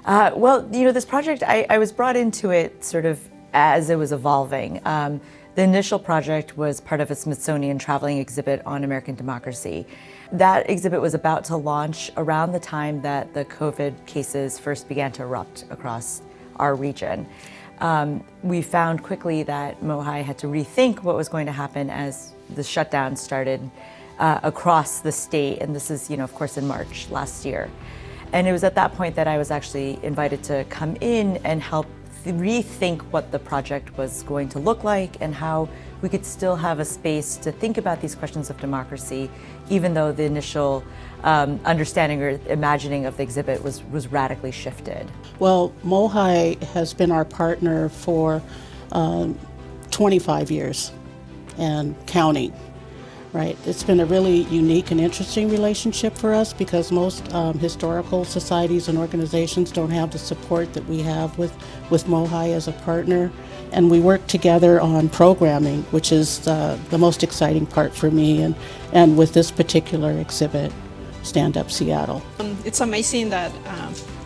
Well, this project, I was brought into it sort of as it was evolving. The initial project was part of a Smithsonian traveling exhibit on American democracy. That exhibit was about to launch around the time that the COVID cases first began to erupt across our region. We found quickly that MOHAI had to rethink what was going to happen as the shutdown started across the state, and this is, of course, in March last year. And it was at that point that I was actually invited to come in and help rethink what the project was going to look like and how we could still have a space to think about these questions of democracy, even though the initial understanding or imagining of the exhibit was radically shifted. Well, MOHAI has been our partner for 25 years and counting. Right. It's been a really unique and interesting relationship for us because most historical societies and organizations don't have the support that we have with MOHAI as a partner. And we work together on programming, which is the most exciting part for me and with this particular exhibit, Stand Up Seattle. It's amazing that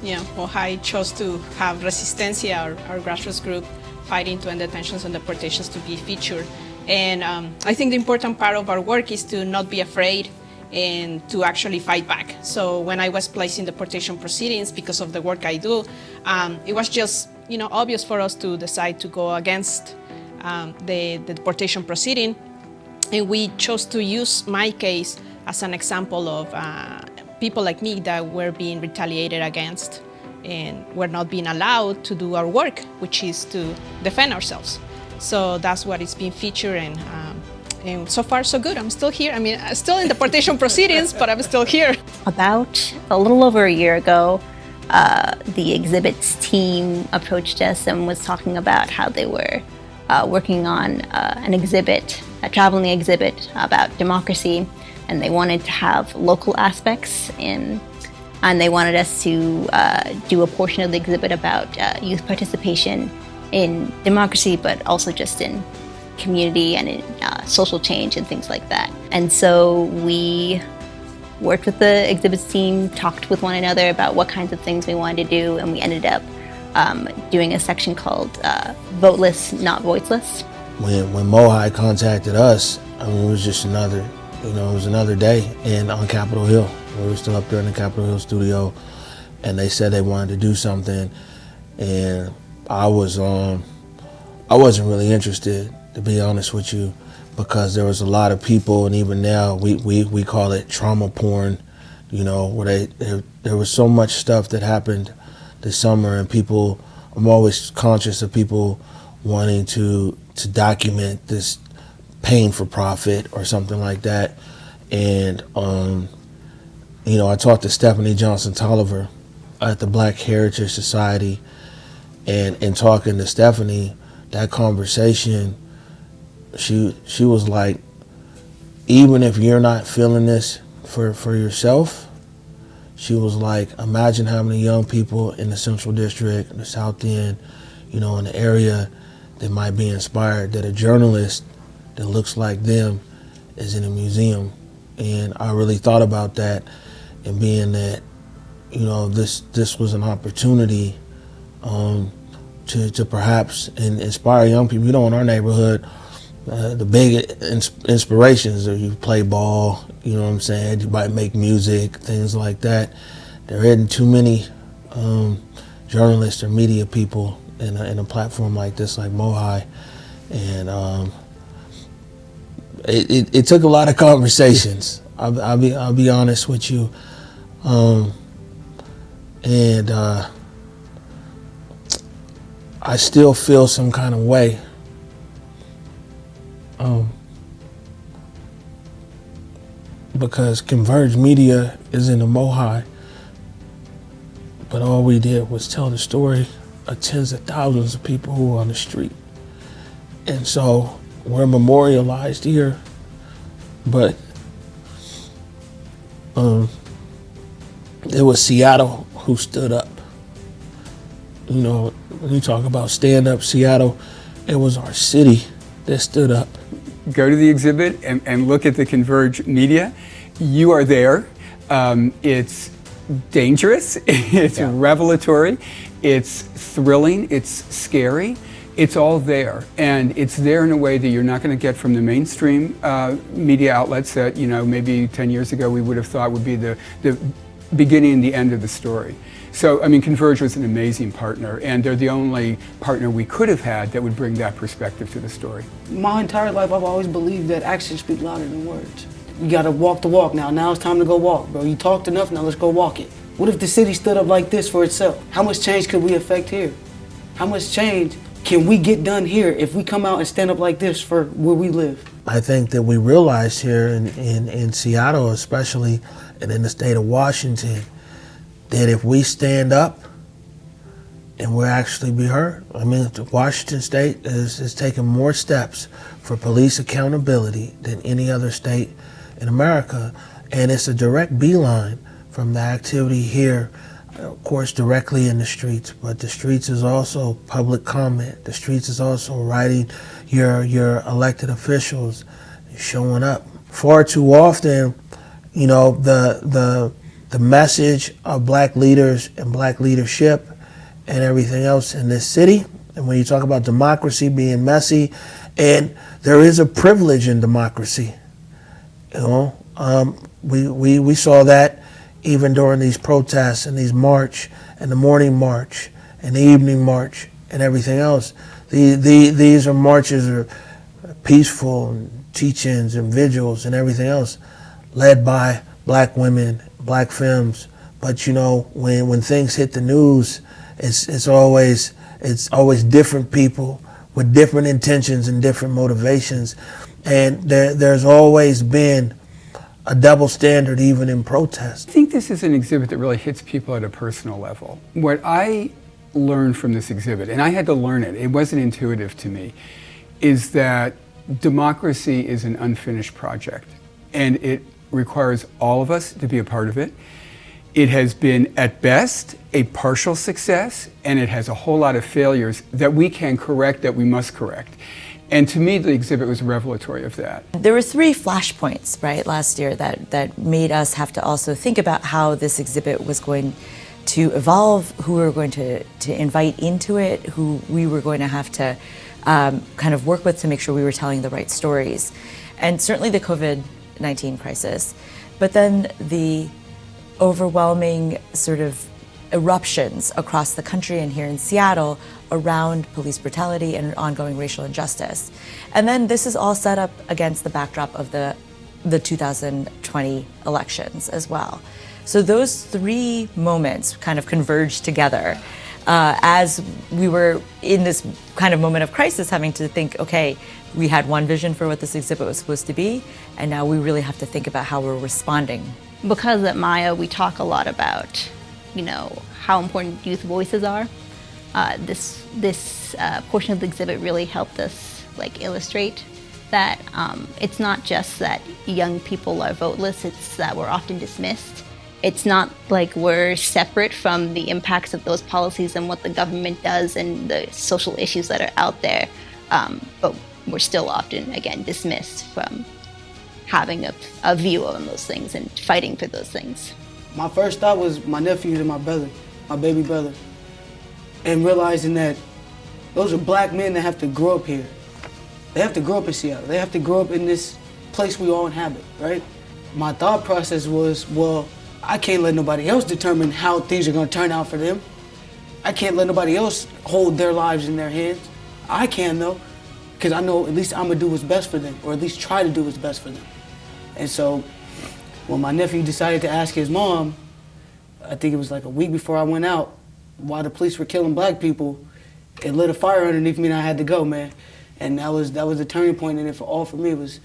MOHAI chose to have Resistencia, our grassroots group, fighting to end detentions and deportations, to be featured. And I think the important part of our work is to not be afraid and to actually fight back. So when I was placed in deportation proceedings because of the work I do, it was just obvious for us to decide to go against the deportation proceeding. And we chose to use my case as an example of people like me that were being retaliated against and were not being allowed to do our work, which is to defend ourselves. So that's what it's been featured, and so far so good. I'm still here. I mean, I'm still in deportation proceedings, but I'm still here. About a little over a year ago, the exhibits team approached us and was talking about how they were working on an exhibit, a traveling exhibit about democracy, and they wanted to have local aspects in. And they wanted us to do a portion of the exhibit about youth participation in democracy, but also just in community and in social change and things like that. And so we worked with the exhibits team, talked with one another about what kinds of things we wanted to do, and we ended up doing a section called Voteless, Not Voiceless. When MOHAI contacted us, I mean, it was just another, it was another day on Capitol Hill. We were still up there in the Capitol Hill studio, and they said they wanted to do something, and I wasn't really interested, to be honest with you, because there was a lot of people, and even now we call it trauma porn, where there was so much stuff that happened this summer, and people, I'm always conscious of people wanting to document this pain for profit or something like that. And I talked to Stephanie Johnson Tolliver at the Black Heritage Society. And in talking to Stephanie, that conversation, she was like, even if you're not feeling this for yourself, she was like, imagine how many young people in the Central District, in the South End, in the area that might be inspired, that a journalist that looks like them is in a museum. And I really thought about that, and being that, this was an opportunity to perhaps inspire young people. In our neighborhood, the big inspirations are you play ball, you might make music, things like that. There isn't too many journalists or media people in a platform like this, like MOHAI. And it took a lot of conversations. I'll be honest with you. And I still feel some kind of way. Because Converge Media is in the MOHAI, but all we did was tell the story of tens of thousands of people who were on the street. And so we're memorialized here, but it was Seattle who stood up. When you talk about stand up Seattle, it was our city that stood up. Go to the exhibit and look at the Converge Media. You are there. It's dangerous, it's revelatory, it's thrilling, it's scary. It's all there, and it's there in a way that you're not going to get from the mainstream media outlets that, you know, maybe 10 years ago we would have thought would be the beginning and the end of the story. So, I mean, Converge was an amazing partner, and they're the only partner we could have had that would bring that perspective to the story. My entire life, I've always believed that actions speak louder than words. You gotta walk the walk now. Now it's time to go walk, bro. You talked enough, now let's go walk it. What if the city stood up like this for itself? How much change could we affect here? How much change can we get done here if we come out and stand up like this for where we live? I think that we realized here in Seattle especially, and in the state of Washington, that if we stand up and we'll actually be heard. I mean, Washington State is taking more steps for police accountability than any other state in America, and it's a direct beeline from the activity here, of course, directly in the streets, but the streets is also public comment. The streets is also writing your elected officials showing up. Far too often, you know, the message of black leaders and black leadership and everything else in this city, and when you talk about democracy being messy, and there is a privilege in democracy, you know, we saw that even during these protests and these march and the morning march and the evening march and everything else. These are marches are peaceful and teach-ins and vigils and everything else led by black women, black femmes. But you know, when things hit the news, it's always different people with different intentions and different motivations. And there's always been a double standard even in protest. I think this is an exhibit that really hits people at a personal level. What I learned from this exhibit, and I had to learn it, it wasn't intuitive to me, is that democracy is an unfinished project, and it requires all of us to be a part of it. It has been, at best, a partial success, and it has a whole lot of failures that we can correct, that we must correct. And to me, the exhibit was revelatory of that. There were 3 flashpoints, right, last year that made us have to also think about how this exhibit was going to evolve, who we were going to invite into it, who we were going to have to kind of work with to make sure we were telling the right stories. And certainly the COVID-19 crisis, but then the overwhelming sort of eruptions across the country and here in Seattle around police brutality and ongoing racial injustice. And then this is all set up against the backdrop of the 2020 elections as well. So those 3 moments kind of converged together as we were in this kind of moment of crisis, having to think, okay, we had one vision for what this exhibit was supposed to be, and now we really have to think about how we're responding. Because at MOHAI we talk a lot about, you know, how important youth voices are. This portion of the exhibit really helped us illustrate that it's not just that young people are voteless, it's that we're often dismissed. It's not like we're separate from the impacts of those policies and what the government does and the social issues that are out there, but we're still often, again, dismissed from having a view on those things and fighting for those things. My first thought was my nephew and my brother, my baby brother, and realizing that those are black men that have to grow up here. They have to grow up in Seattle. They have to grow up in this place we all inhabit, right? My thought process was, well, I can't let nobody else determine how things are going to turn out for them. I can't let nobody else hold their lives in their hands. I can, though, because I know at least I'm going to do what's best for them, or at least try to do what's best for them. And so when my nephew decided to ask his mom, I think it was like a week before I went out, while the police were killing black people, it lit a fire underneath me and I had to go, man. And that was the turning point in it for me. It was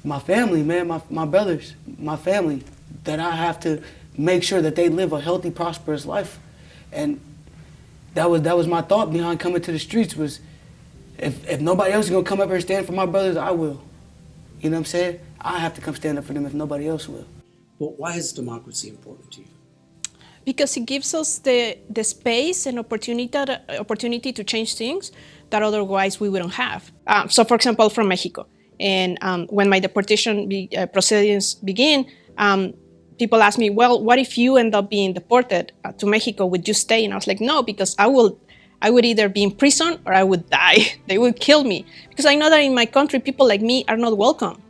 my family, man, my brothers, my family, that I have to make sure that they live a healthy, prosperous life. And that was my thought behind coming to the streets was, if nobody else is gonna come up here and stand for my brothers, I will. You know what I'm saying? I have to come stand up for them if nobody else will. But why is democracy important to you? Because it gives us the space and opportunity to change things that otherwise we wouldn't have. So for example, from Mexico, and when my deportation proceedings begin, people ask me, well, what if you end up being deported to Mexico? Would you stay? And I was like, no, because I would either be in prison or I would die. They would kill me. Because I know that in my country, people like me are not welcome.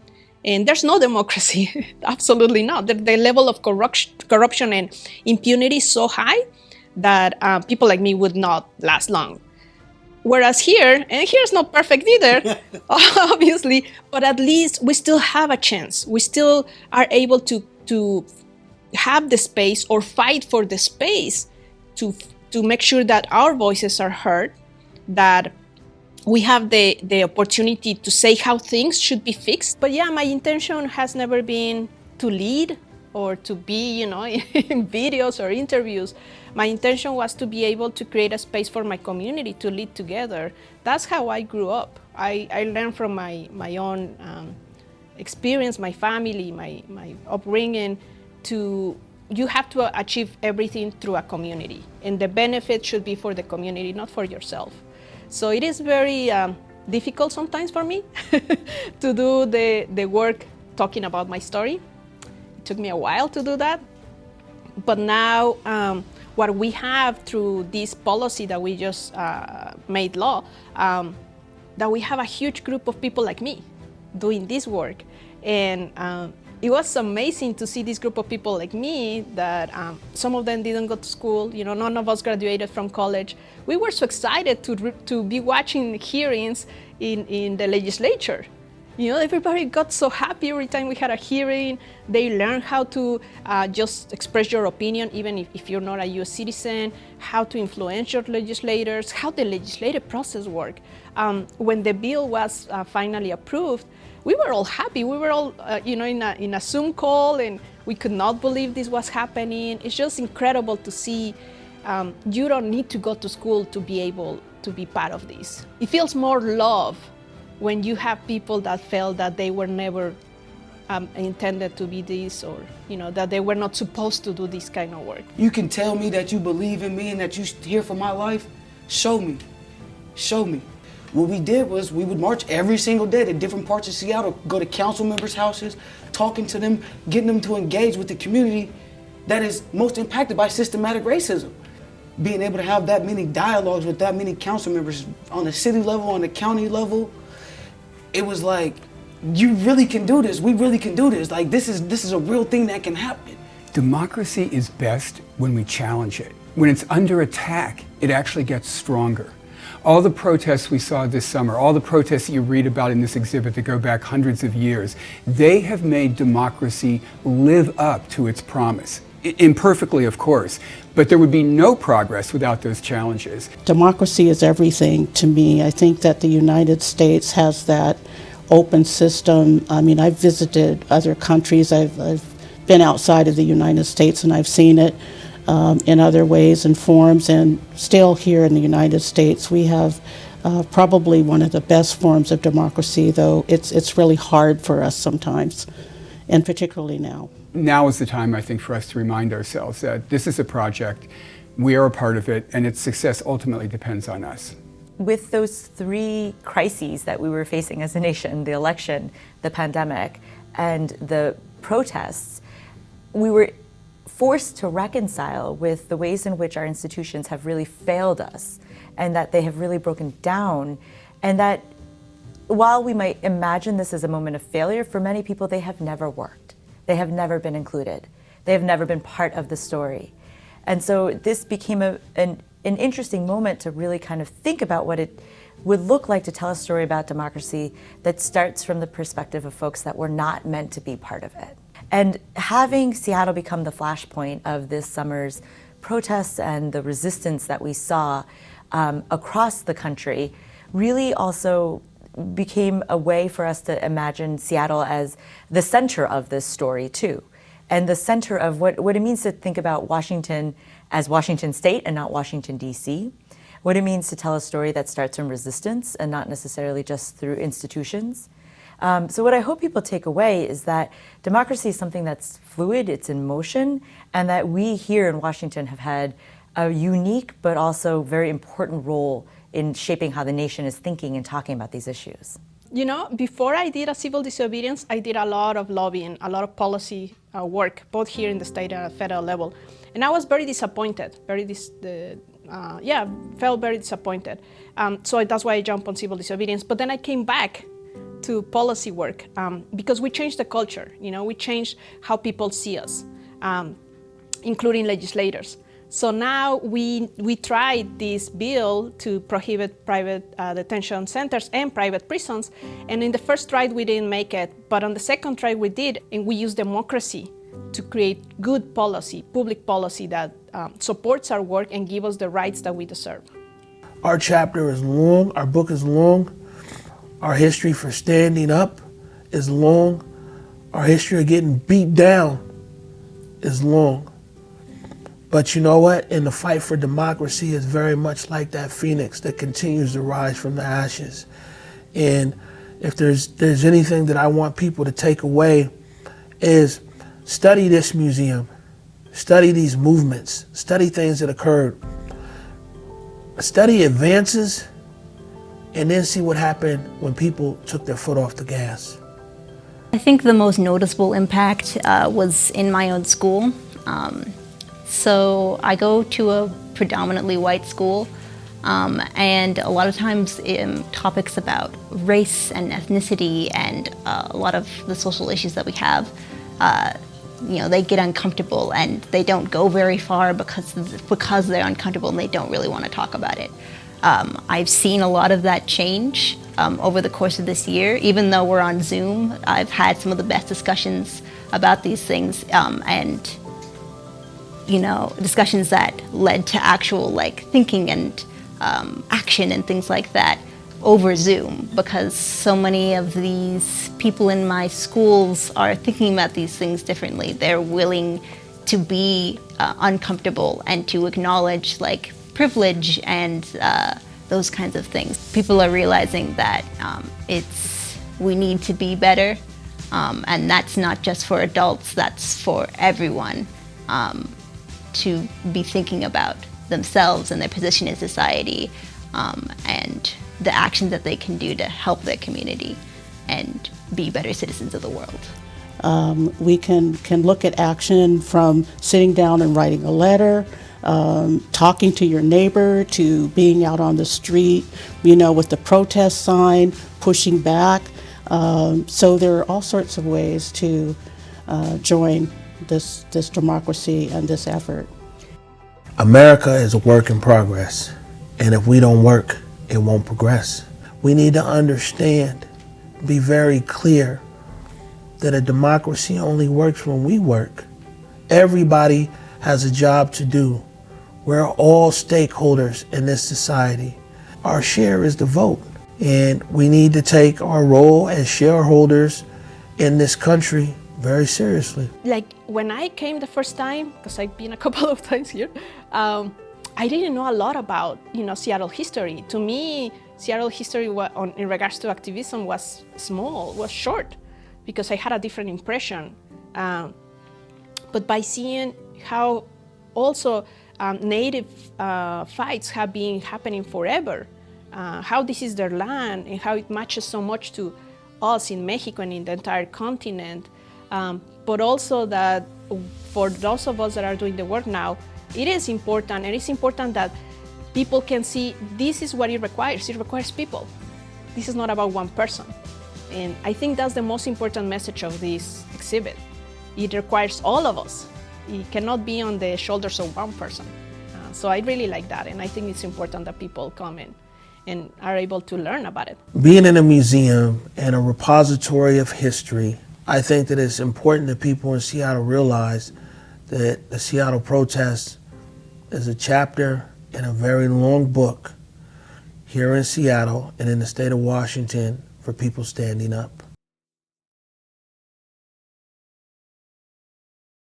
And there's no democracy, absolutely not. The level of corruption and impunity is so high that people like me would not last long. Whereas here, and here's not perfect either, obviously, but at least we still have a chance. We still are able to have the space or fight for the space to make sure that our voices are heard, that we have the opportunity to say how things should be fixed. But yeah, my intention has never been to lead or to be, in videos or interviews. My intention was to be able to create a space for my community to lead together. That's how I grew up. I learned from my own experience, my family, my upbringing, you have to achieve everything through a community. And the benefit should be for the community, not for yourself. So it is very difficult sometimes for me to do the work talking about my story. It took me a while to do that. But now what we have through this policy that we just made law, that we have a huge group of people like me doing this work. And it was amazing to see this group of people like me that some of them didn't go to school, none of us graduated from college. We were so excited to be watching hearings in the legislature. Everybody got so happy every time we had a hearing. They learned how to just express your opinion, even if you're not a US citizen, how to influence your legislators, how the legislative process works. When the bill was finally approved, we were all happy. We were all, in a Zoom call, and we could not believe this was happening. It's just incredible to see. You don't need to go to school to be able to be part of this. It feels more love when you have people that felt that they were never intended to be this, or that they were not supposed to do this kind of work. You can tell me that you believe in me and that you're here for my life. Show me. Show me. What we did was we would march every single day to different parts of Seattle, go to council members' houses, talking to them, getting them to engage with the community that is most impacted by systematic racism. Being able to have that many dialogues with that many council members on the city level, on the county level, it was like, you really can do this. We really can do this. Like, this is a real thing that can happen. Democracy is best when we challenge it. When it's under attack, it actually gets stronger. All the protests we saw this summer, all the protests that you read about in this exhibit that go back hundreds of years, they have made democracy live up to its promise. Imperfectly, of course, but there would be no progress without those challenges. Democracy is everything to me. I think that the United States has that open system. I mean, I've visited other countries. I've been outside of the United States, and I've seen it in other ways and forms, and still here in the United States we have probably one of the best forms of democracy, though it's really hard for us sometimes, and particularly now. Now is the time, I think, for us to remind ourselves that this is a project, we are a part of it, and its success ultimately depends on us. With those three crises that we were facing as a nation, the election, the pandemic, and the protests, we were forced to reconcile with the ways in which our institutions have really failed us, and that they have really broken down, and that while we might imagine this as a moment of failure, for many people they have never worked. They have never been included. They have never been part of the story. And so this became an interesting moment to really kind of think about what it would look like to tell a story about democracy that starts from the perspective of folks that were not meant to be part of it. And having Seattle become the flashpoint of this summer's protests and the resistance that we saw across the country really also became a way for us to imagine Seattle as the center of this story too, and the center of what it means to think about Washington as Washington State and not Washington, D.C., what it means to tell a story that starts from resistance and not necessarily just through institutions. So what I hope people take away is that democracy is something that's fluid, it's in motion, and that we here in Washington have had a unique but also very important role in shaping how the nation is thinking and talking about these issues. Before I did a civil disobedience, I did a lot of lobbying, a lot of policy work, both here in the state and federal level. And I was very disappointed, felt very disappointed. So that's why I jumped on civil disobedience. But then I came back to policy work because we changed the culture. We changed how people see us, including legislators. So now we tried this bill to prohibit private detention centers and private prisons. And in the first try, we didn't make it. But on the second try, we did. And we used democracy to create good policy, public policy that supports our work and gives us the rights that we deserve. Our chapter is long, our book is long, our history for standing up is long, our history of getting beat down is long. But you know what? In the fight for democracy is very much like that phoenix that continues to rise from the ashes. And if there's anything that I want people to take away is study this museum, study these movements, study things that occurred, study advances, and then see what happened when people took their foot off the gas. I think the most noticeable impact was in my own school. So I go to a predominantly white school, and a lot of times topics about race and ethnicity and a lot of the social issues that we have, they get uncomfortable and they don't go very far because they're uncomfortable and they don't really want to talk about it. I've seen a lot of that change over the course of this year. Even though we're on Zoom, I've had some of the best discussions about these things, and discussions that led to actual thinking and action and things like that over Zoom, because so many of these people in my schools are thinking about these things differently. They're willing to be uncomfortable and to acknowledge privilege and those kinds of things. People are realizing that we need to be better, and that's not just for adults, that's for everyone. To be thinking about themselves and their position in society, and the actions that they can do to help their community and be better citizens of the world. We can look at action from sitting down and writing a letter, talking to your neighbor, to being out on the street, with the protest sign, pushing back. So there are all sorts of ways to join this democracy and this effort. America is a work in progress, and if we don't work, it won't progress. We need to understand, be very clear, that a democracy only works when we work. Everybody has a job to do. We're all stakeholders in this society. Our share is the vote, and we need to take our role as shareholders in this country very seriously. When I came the first time, because I've been a couple of times here, I didn't know a lot about Seattle history. To me, Seattle history in regards to activism was small, was short, because I had a different impression. But by seeing how also Native fights have been happening forever, how this is their land and how it matches so much to us in Mexico and in the entire continent, but also that for those of us that are doing the work now, it is important, and it's important that people can see this is what it requires. It requires people. This is not about one person. And I think that's the most important message of this exhibit. It requires all of us. It cannot be on the shoulders of one person. So I really like that, and I think it's important that people come in and are able to learn about it. Being in a museum and a repository of history, I think that it's important that people in Seattle realize that the Seattle protest is a chapter in a very long book here in Seattle and in the state of Washington for people standing up.